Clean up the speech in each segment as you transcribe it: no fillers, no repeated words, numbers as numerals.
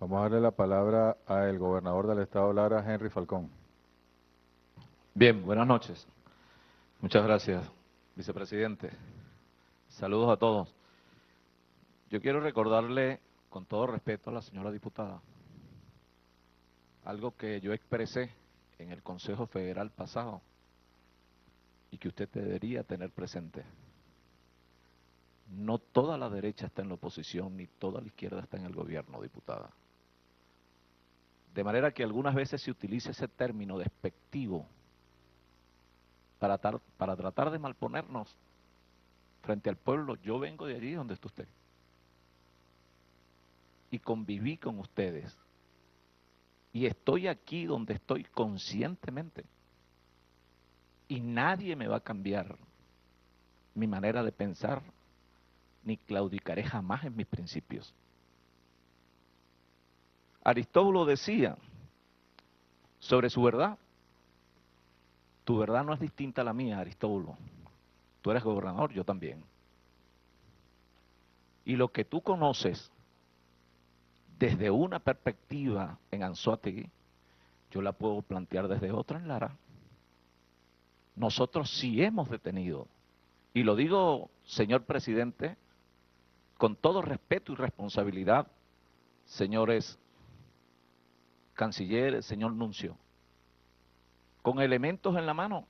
Vamos a darle la palabra al gobernador del estado Lara, Henry Falcón. Bien, buenas noches. Muchas gracias, vicepresidente. Saludos a todos. Yo quiero recordarle, con todo respeto a la señora diputada, algo que yo expresé en el Consejo Federal pasado y que usted debería tener presente. No toda la derecha está en la oposición, ni toda la izquierda está en el gobierno, diputada. De manera que algunas veces se utiliza ese término despectivo para tratar de malponernos frente al pueblo. Yo vengo de allí donde está usted y conviví con ustedes y estoy aquí donde estoy conscientemente y nadie me va a cambiar mi manera de pensar ni claudicaré jamás en mis principios. Aristóbulo decía sobre su verdad: tu verdad no es distinta a la mía, Aristóbulo. Tú eres gobernador, yo también. Y lo que tú conoces desde una perspectiva en Anzoátegui, yo la puedo plantear desde otra en Lara. Nosotros sí hemos detenido, y lo digo, señor presidente, con todo respeto y responsabilidad, señores cancilleres, señor nuncio, con elementos en la mano,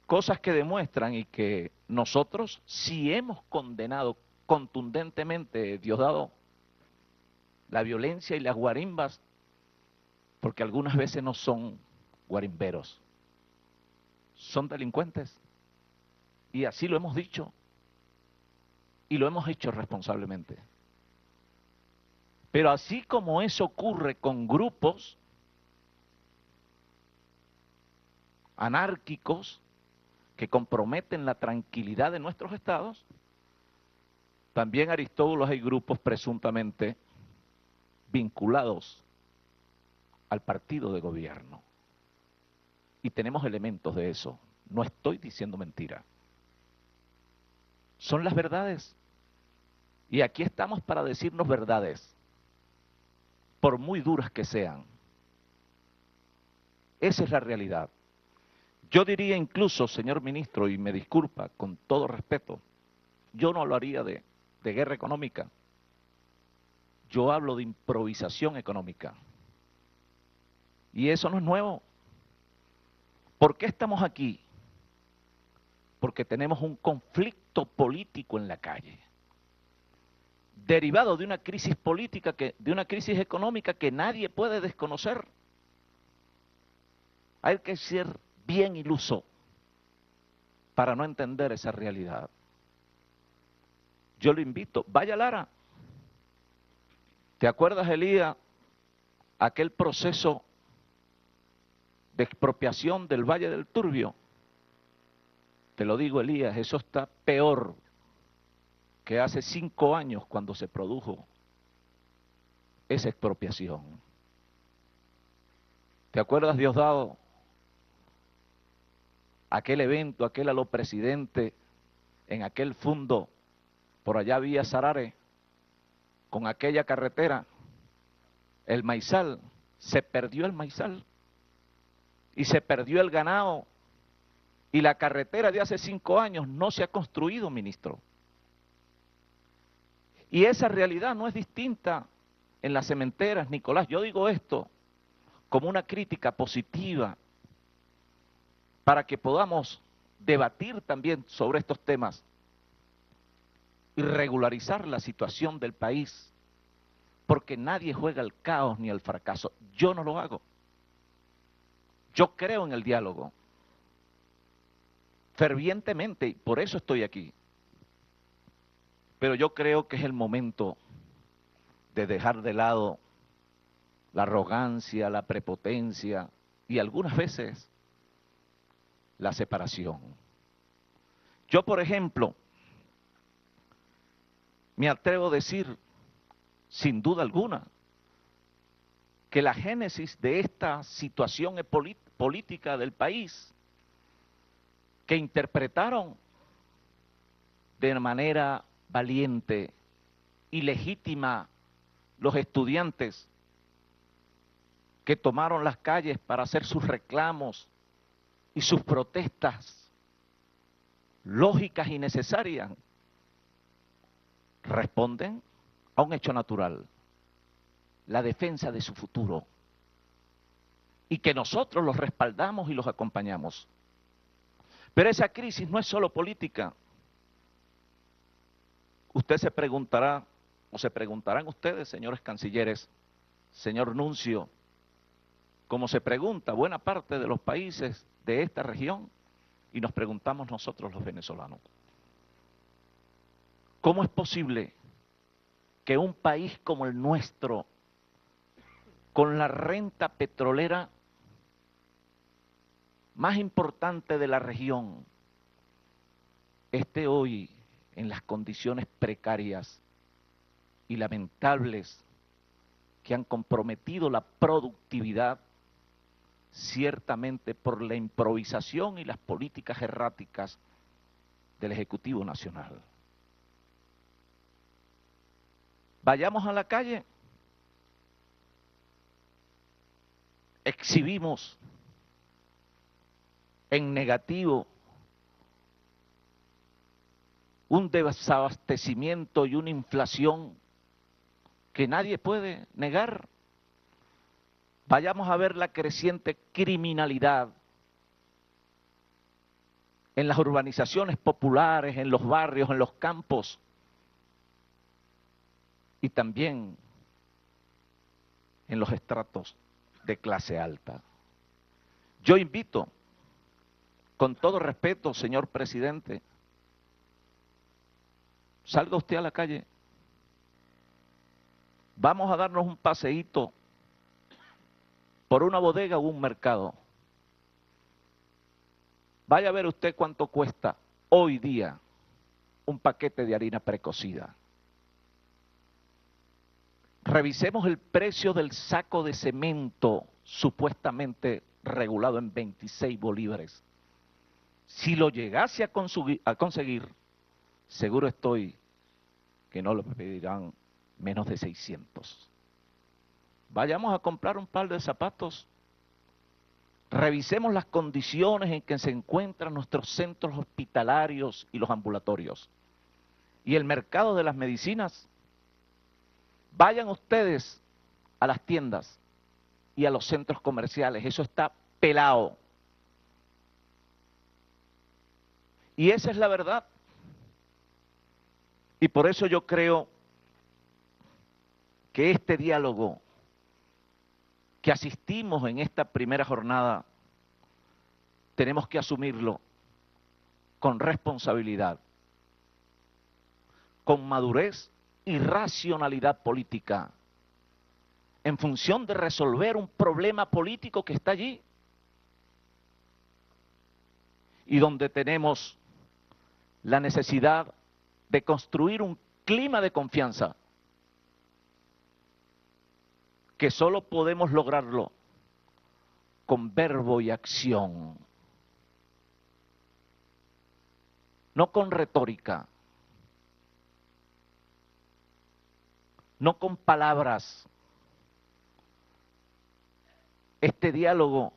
cosas que demuestran y que nosotros sí hemos condenado contundentemente, Diosdado, la violencia y las guarimbas, porque algunas veces no son guarimberos, son delincuentes. Y así lo hemos dicho, y lo hemos hecho responsablemente. Pero así como eso ocurre con grupos anárquicos que comprometen la tranquilidad de nuestros estados, también, Aristóbulo, hay grupos presuntamente vinculados al partido de gobierno. Y tenemos elementos de eso. No estoy diciendo mentira. Son las verdades. Y aquí estamos para decirnos verdades, por muy duras que sean. Esa es la realidad. Yo diría incluso, señor ministro, y me disculpa con todo respeto, yo no hablaría de guerra económica. Yo hablo de improvisación económica. Y eso no es nuevo. ¿Por qué estamos aquí? Porque tenemos un conflicto político en la calle, derivado de una crisis política, de una crisis económica que nadie puede desconocer. Hay que ser bien iluso para no entender esa realidad. Yo lo invito, vaya Lara. ¿Te acuerdas, Elías, aquel proceso de expropiación del Valle del Turbio? Te lo digo, Elías, eso está peor que hace 5 años cuando se produjo esa expropiación. ¿Te acuerdas, Diosdado, aquel evento, aquel a lo presidente en aquel fondo por allá vía Sarare, con aquella carretera, el maizal, se perdió el maizal y se perdió el ganado y la carretera de hace 5 años no se ha construido, ministro? Y esa realidad no es distinta en las cementeras, Nicolás. Yo digo esto como una crítica positiva para que podamos debatir también sobre estos temas y regularizar la situación del país, porque nadie juega al caos ni al fracaso. Yo no lo hago. Yo creo en el diálogo fervientemente y por eso estoy aquí. Pero yo creo que es el momento de dejar de lado la arrogancia, la prepotencia y algunas veces la separación. Yo, por ejemplo, me atrevo a decir, sin duda alguna, que la génesis de esta situación política del país, que interpretaron de manera valiente y legítima los estudiantes que tomaron las calles para hacer sus reclamos y sus protestas lógicas y necesarias, responden a un hecho natural, la defensa de su futuro, y que nosotros los respaldamos y los acompañamos. Pero esa crisis no es solo política. Usted se preguntará, o se preguntarán ustedes, señores cancilleres, señor nuncio, como se pregunta buena parte de los países de esta región, y nos preguntamos nosotros los venezolanos. ¿Cómo es posible que un país como el nuestro, con la renta petrolera más importante de la región, esté hoy en las condiciones precarias y lamentables que han comprometido la productividad, ciertamente por la improvisación y las políticas erráticas del Ejecutivo Nacional? Vayamos a la calle, exhibimos en negativo un desabastecimiento y una inflación que nadie puede negar. Vayamos a ver la creciente criminalidad en las urbanizaciones populares, en los barrios, en los campos, y también en los estratos de clase alta. Yo invito, con todo respeto, señor presidente, salga usted a la calle, vamos a darnos un paseíto por una bodega o un mercado. Vaya a ver usted cuánto cuesta hoy día un paquete de harina precocida. Revisemos el precio del saco de cemento supuestamente regulado en 26 bolívares. Si lo llegase a conseguir, seguro estoy que no lo pedirán menos de 600. Vayamos a comprar un par de zapatos. Revisemos las condiciones en que se encuentran nuestros centros hospitalarios y los ambulatorios. Y el mercado de las medicinas. Vayan ustedes a las tiendas y a los centros comerciales, eso está pelado. Y esa es la verdad. Y por eso yo creo que este diálogo que asistimos en esta primera jornada, tenemos que asumirlo con responsabilidad, con madurez y racionalidad política, en función de resolver un problema político que está allí y donde tenemos la necesidad de construir un clima de confianza que solo podemos lograrlo con verbo y acción, no con retórica, no con palabras. Este diálogo,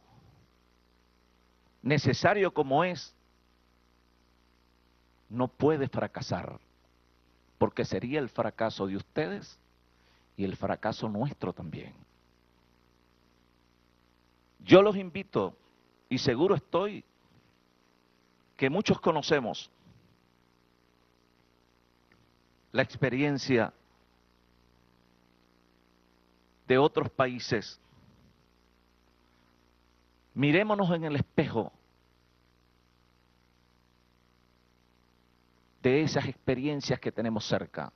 necesario como es, no puede fracasar, porque sería el fracaso de ustedes y el fracaso nuestro también. Yo los invito, y seguro estoy que muchos conocemos la experiencia de otros países. Mirémonos en el espejo de esas experiencias que tenemos cerca.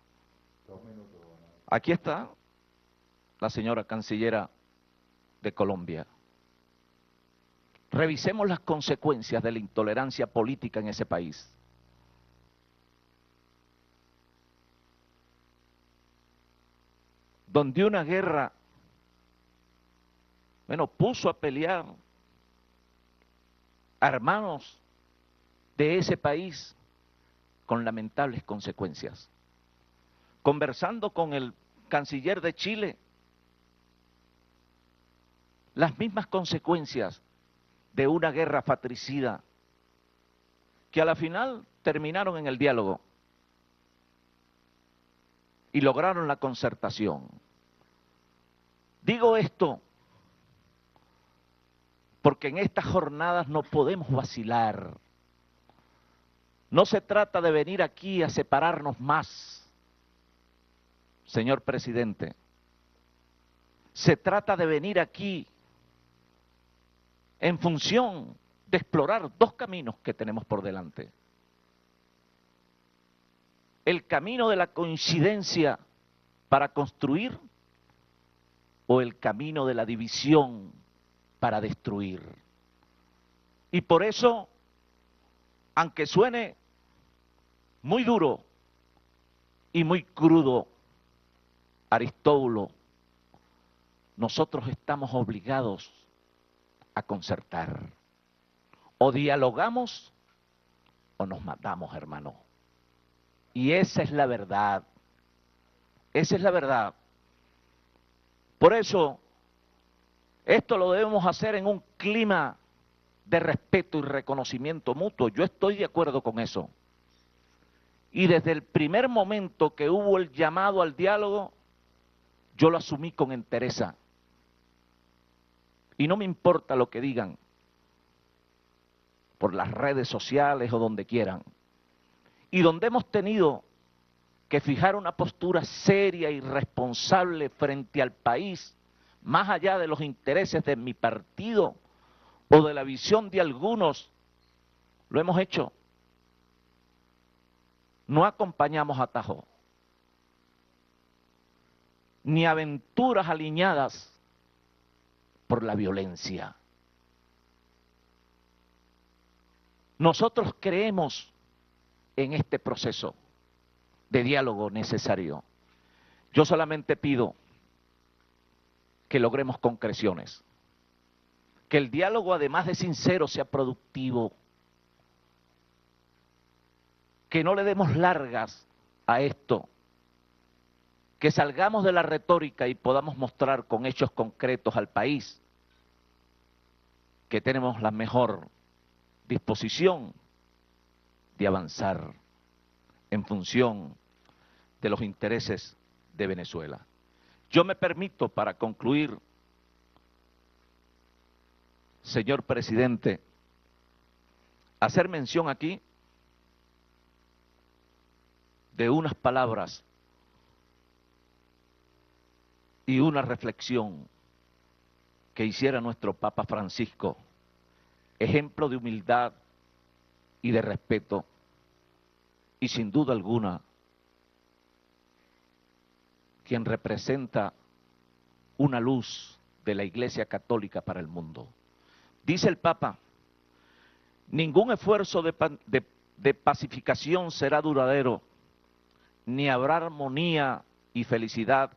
Aquí está la señora cancillera de Colombia. Revisemos las consecuencias de la intolerancia política en ese país. Donde una guerra, puso a pelear a hermanos de ese país con lamentables consecuencias. Conversando con el canciller de Chile, las mismas consecuencias de una guerra fratricida que a la final terminaron en el diálogo y lograron la concertación. Digo esto porque en estas jornadas no podemos vacilar. No se trata de venir aquí a separarnos más, señor presidente. Se trata de venir aquí en función de explorar dos caminos que tenemos por delante. El camino de la coincidencia para construir o el camino de la división para destruir. Y por eso, aunque suene muy duro y muy crudo, Aristóbulo, nosotros estamos obligados a concertar. O dialogamos o nos matamos, hermano. Y esa es la verdad. Esa es la verdad. Por eso, esto lo debemos hacer en un clima de respeto y reconocimiento mutuo. Yo estoy de acuerdo con eso. Y desde el primer momento que hubo el llamado al diálogo, yo lo asumí con entereza. Y no me importa lo que digan por las redes sociales o donde quieran. Y donde hemos tenido que fijar una postura seria y responsable frente al país, más allá de los intereses de mi partido o de la visión de algunos, lo hemos hecho. No acompañamos atajos, ni aventuras aliñadas por la violencia. Nosotros creemos en este proceso de diálogo necesario. Yo solamente pido que logremos concreciones, que el diálogo, además de sincero, sea productivo, que no le demos largas a esto, que salgamos de la retórica y podamos mostrar con hechos concretos al país que tenemos la mejor disposición de avanzar en función de los intereses de Venezuela. Yo me permito, para concluir, señor presidente, hacer mención aquí de unas palabras y una reflexión que hiciera nuestro Papa Francisco, ejemplo de humildad y de respeto, y sin duda alguna, quien representa una luz de la Iglesia Católica para el mundo. Dice el Papa, ningún esfuerzo de pacificación será duradero, ni habrá armonía y felicidad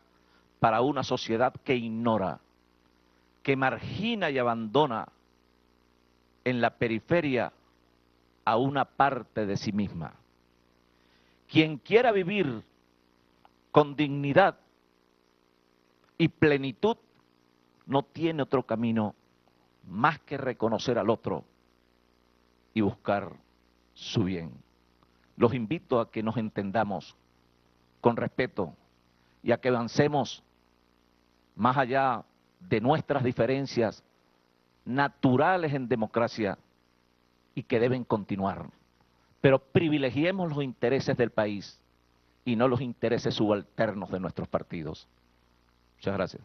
para una sociedad que ignora, que margina y abandona en la periferia a una parte de sí misma. Quien quiera vivir con dignidad y plenitud no tiene otro camino más que reconocer al otro y buscar su bien. Los invito a que nos entendamos con respeto y a que avancemos más allá de nuestras diferencias naturales en democracia y que deben continuar. Pero privilegiemos los intereses del país y no los intereses subalternos de nuestros partidos. Muchas gracias.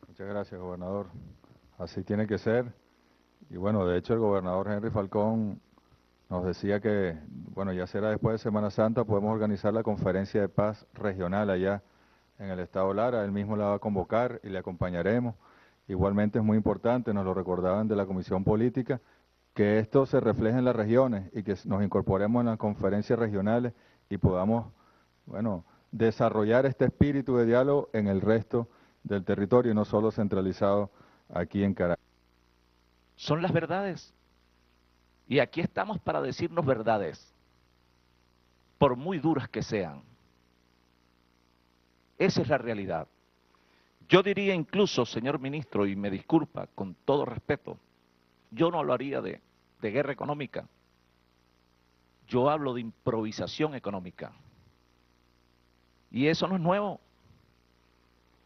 Muchas gracias, gobernador. Así tiene que ser. Y bueno, de hecho el gobernador Henry Falcón nos decía que, bueno, ya será después de Semana Santa, podemos organizar la conferencia de paz regional allá en el estado Lara. Él mismo la va a convocar y le acompañaremos. Igualmente es muy importante, nos lo recordaban de la Comisión Política, que esto se refleje en las regiones y que nos incorporemos en las conferencias regionales y podamos, bueno, desarrollar este espíritu de diálogo en el resto del territorio y no solo centralizado aquí en Caracas. Son las verdades. Y aquí estamos para decirnos verdades, por muy duras que sean. Esa es la realidad. Yo diría incluso, señor ministro, y me disculpa con todo respeto, yo no hablaría de guerra económica. Yo hablo de improvisación económica. Y eso no es nuevo.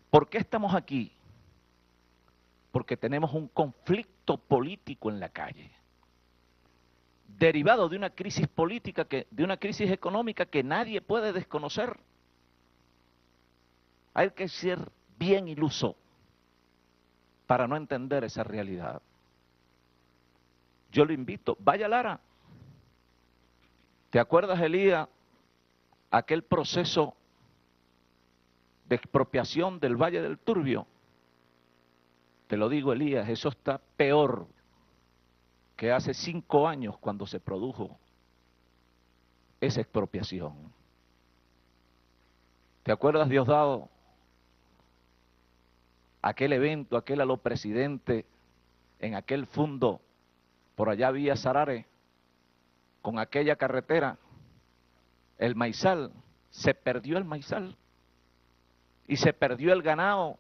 ¿Por qué estamos aquí? Porque tenemos un conflicto político en la calle, derivado de una crisis política, de una crisis económica que nadie puede desconocer. Hay que ser bien iluso para no entender esa realidad. Yo lo invito, vaya a Lara. ¿Te acuerdas, Elías, aquel proceso de expropiación del Valle del Turbio? Te lo digo, Elías, eso está peor que hace 5 años cuando se produjo esa expropiación. ¿Te acuerdas, Diosdado, aquel evento, aquel aló presidente en aquel fondo por allá vía Sarare, con aquella carretera, el maizal, se perdió el maizal y se perdió el ganado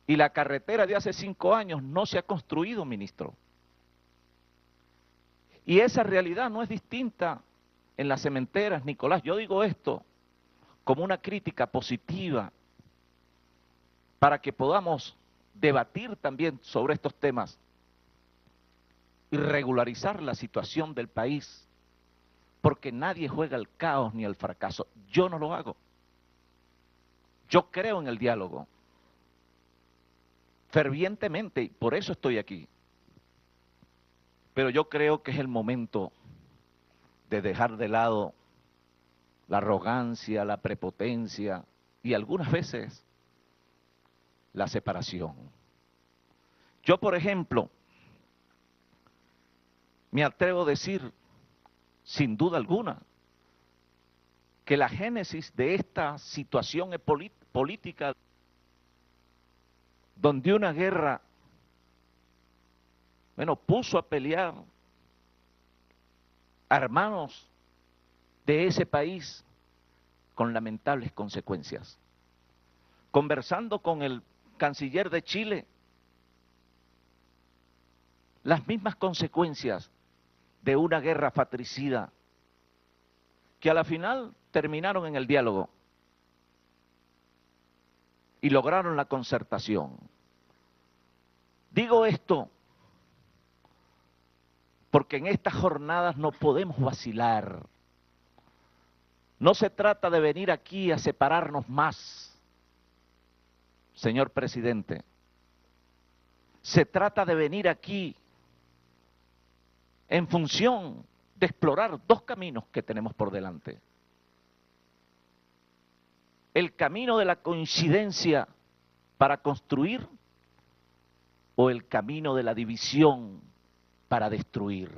y la carretera de hace 5 años no se ha construido, ministro. Y esa realidad no es distinta en las cementeras, Nicolás. Yo digo esto como una crítica positiva para que podamos debatir también sobre estos temas y regularizar la situación del país, porque nadie juega al caos ni al fracaso. Yo no lo hago. Yo creo en el diálogo, fervientemente, y por eso estoy aquí. Pero yo creo que es el momento de dejar de lado la arrogancia, la prepotencia y algunas veces la separación. Yo, por ejemplo, me atrevo a decir, sin duda alguna, que la génesis de esta situación política, donde una guerra, bueno, puso a pelear a hermanos de ese país con lamentables consecuencias. Conversando con el canciller de Chile, las mismas consecuencias de una guerra fratricida que a la final terminaron en el diálogo y lograron la concertación. Digo esto porque en estas jornadas no podemos vacilar. No se trata de venir aquí a separarnos más, señor presidente. Se trata de venir aquí en función de explorar 2 caminos que tenemos por delante. El camino de la coincidencia para construir o el camino de la división para destruir.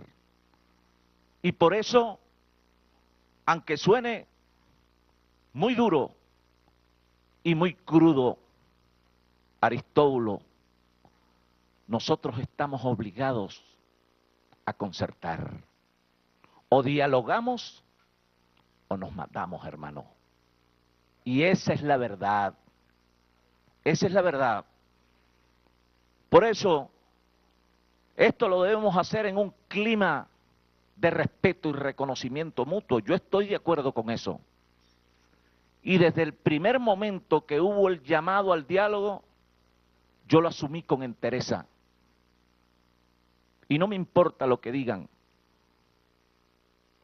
Y por eso, aunque suene muy duro y muy crudo, Aristóbulo, nosotros estamos obligados a concertar. O dialogamos o nos matamos, hermano. Y esa es la verdad. Esa es la verdad. Por eso, esto lo debemos hacer en un clima de respeto y reconocimiento mutuo. Yo estoy de acuerdo con eso. Y desde el primer momento que hubo el llamado al diálogo, yo lo asumí con entereza. Y no me importa lo que digan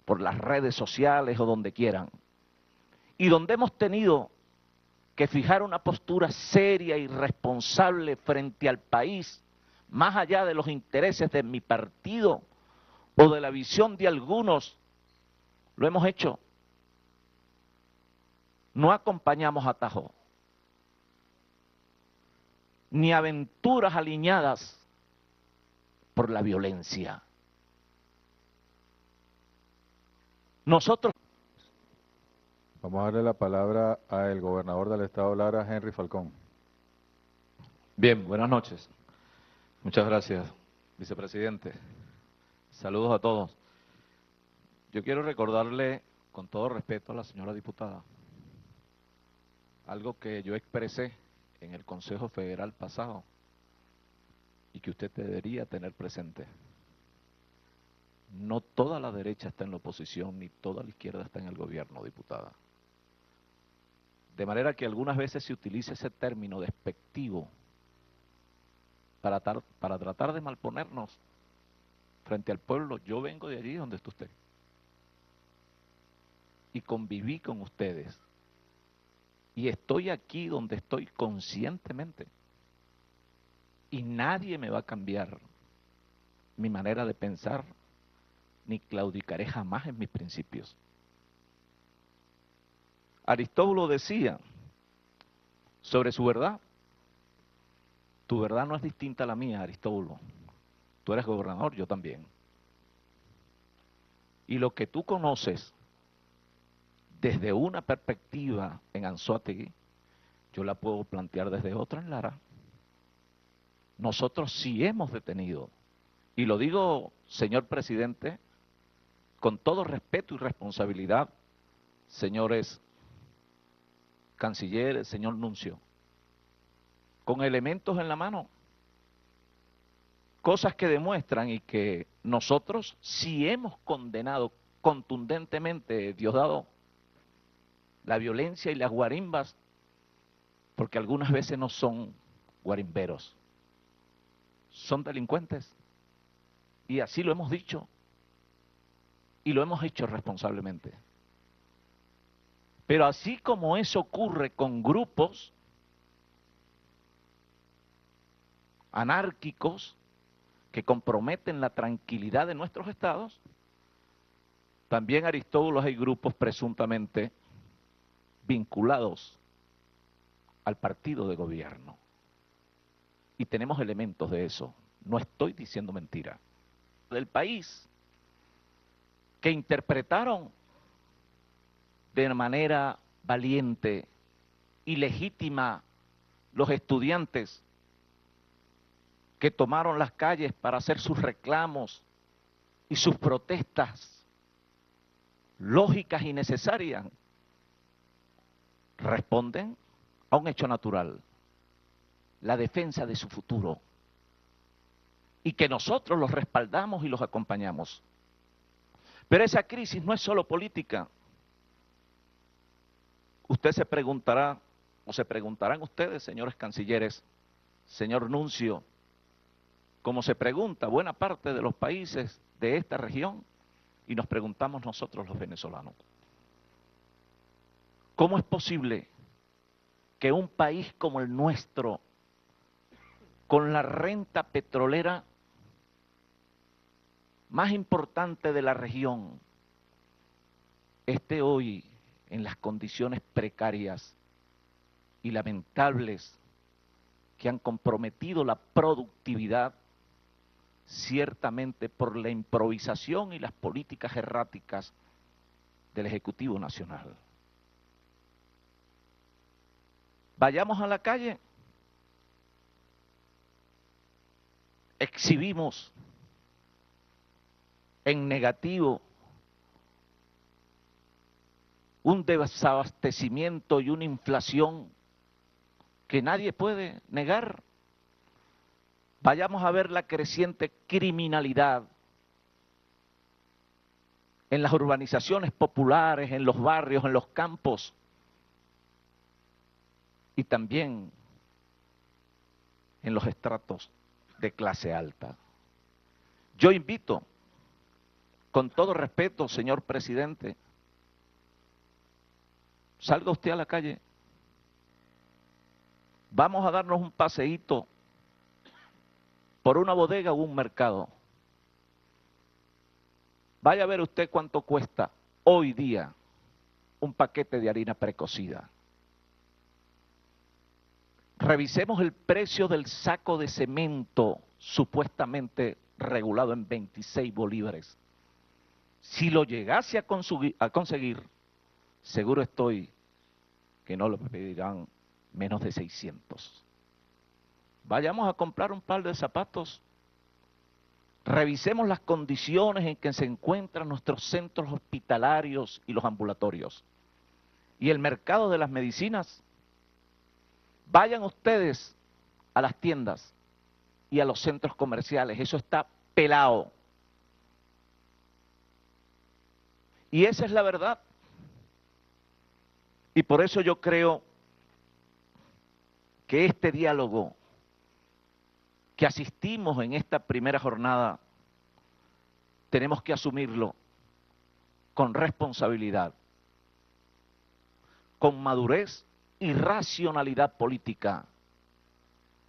por las redes sociales o donde quieran. Y donde hemos tenido que fijar una postura seria y responsable frente al país, más allá de los intereses de mi partido o de la visión de algunos, lo hemos hecho. No acompañamos atajos, ni aventuras aliñadas por la violencia. Nosotros... Vamos a darle la palabra al gobernador del estado Lara, Henry Falcón. Bien, buenas noches. Muchas gracias, vicepresidente. Saludos a todos. Yo quiero recordarle, con todo respeto a la señora diputada, algo que yo expresé en el Consejo Federal pasado y que usted debería tener presente. No toda la derecha está en la oposición, ni toda la izquierda está en el gobierno, diputada. De manera que algunas veces se utiliza ese término despectivo para tratar de malponernos frente al pueblo. Yo vengo de allí donde está usted y conviví con ustedes y estoy aquí donde estoy conscientemente y nadie me va a cambiar mi manera de pensar ni claudicaré jamás en mis principios. Aristóbulo decía sobre su verdad: tu verdad no es distinta a la mía, Aristóbulo. Tú eres gobernador, yo también. Y lo que tú conoces desde una perspectiva en Anzoátegui, yo la puedo plantear desde otra en Lara. Nosotros sí hemos detenido, y lo digo, señor presidente, con todo respeto y responsabilidad, señores cancilleres, señor nuncio, con elementos en la mano, cosas que demuestran y que nosotros sí hemos condenado contundentemente, Diosdado, la violencia y las guarimbas, porque algunas veces no son guarimberos, son delincuentes, y así lo hemos dicho, y lo hemos hecho responsablemente. Pero así como eso ocurre con grupos anárquicos que comprometen la tranquilidad de nuestros estados, también, Aristóbulo, hay grupos presuntamente vinculados al partido de gobierno. Y tenemos elementos de eso. No estoy diciendo mentira. Del país, que interpretaron de manera valiente y legítima los estudiantes que tomaron las calles para hacer sus reclamos y sus protestas lógicas y necesarias, responden a un hecho natural, la defensa de su futuro, y que nosotros los respaldamos y los acompañamos. Pero esa crisis no es solo política. Usted se preguntará, o se preguntarán ustedes, señores cancilleres, señor nuncio, como se pregunta buena parte de los países de esta región, y nos preguntamos nosotros los venezolanos: ¿cómo es posible que un país como el nuestro, con la renta petrolera más importante de la región, esté hoy en las condiciones precarias y lamentables que han comprometido la productividad, ciertamente por la improvisación y las políticas erráticas del Ejecutivo Nacional? Vayamos a la calle, exhibimos en negativo un desabastecimiento y una inflación que nadie puede negar. Vayamos a ver la creciente criminalidad en las urbanizaciones populares, en los barrios, en los campos, y también en los estratos de clase alta. Yo invito, con todo respeto, señor presidente, salga usted a la calle, vamos a darnos un paseíto por una bodega o un mercado. Vaya a ver usted cuánto cuesta hoy día un paquete de harina precocida. Revisemos el precio del saco de cemento supuestamente regulado en 26 bolívares. Si lo llegase a conseguir, seguro estoy que no lo pedirán menos de 600. Vayamos a comprar un par de zapatos. Revisemos las condiciones en que se encuentran nuestros centros hospitalarios y los ambulatorios. Y el mercado de las medicinas, Vayan ustedes a las tiendas y a los centros comerciales, eso está pelado. Y esa es la verdad. Y por eso yo creo que este diálogo que asistimos en esta primera jornada, tenemos que asumirlo con responsabilidad, con madurez y racionalidad política,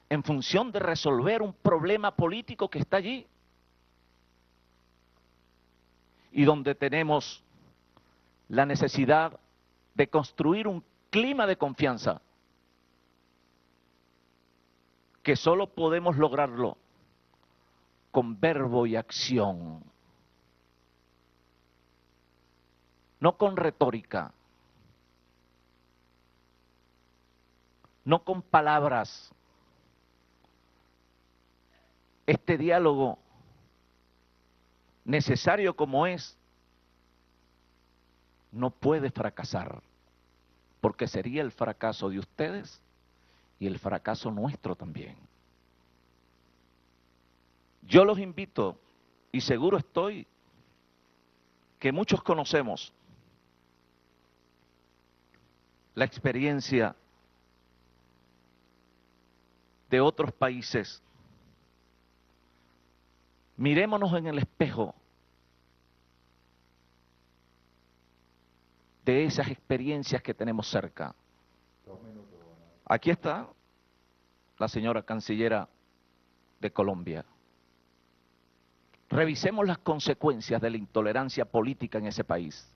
en función de resolver un problema político que está allí y donde tenemos la necesidad de construir un clima de confianza que solo podemos lograrlo con verbo y acción, no con retórica, no con palabras. Este diálogo, necesario como es, no puede fracasar, porque sería el fracaso de ustedes y el fracaso nuestro también. Yo los invito, y seguro estoy, que muchos conocemos la experiencia de otros países. Mirémonos en el espejo de esas experiencias que tenemos cerca. Aquí está la señora cancillera de Colombia. Revisemos las consecuencias de la intolerancia política en ese país.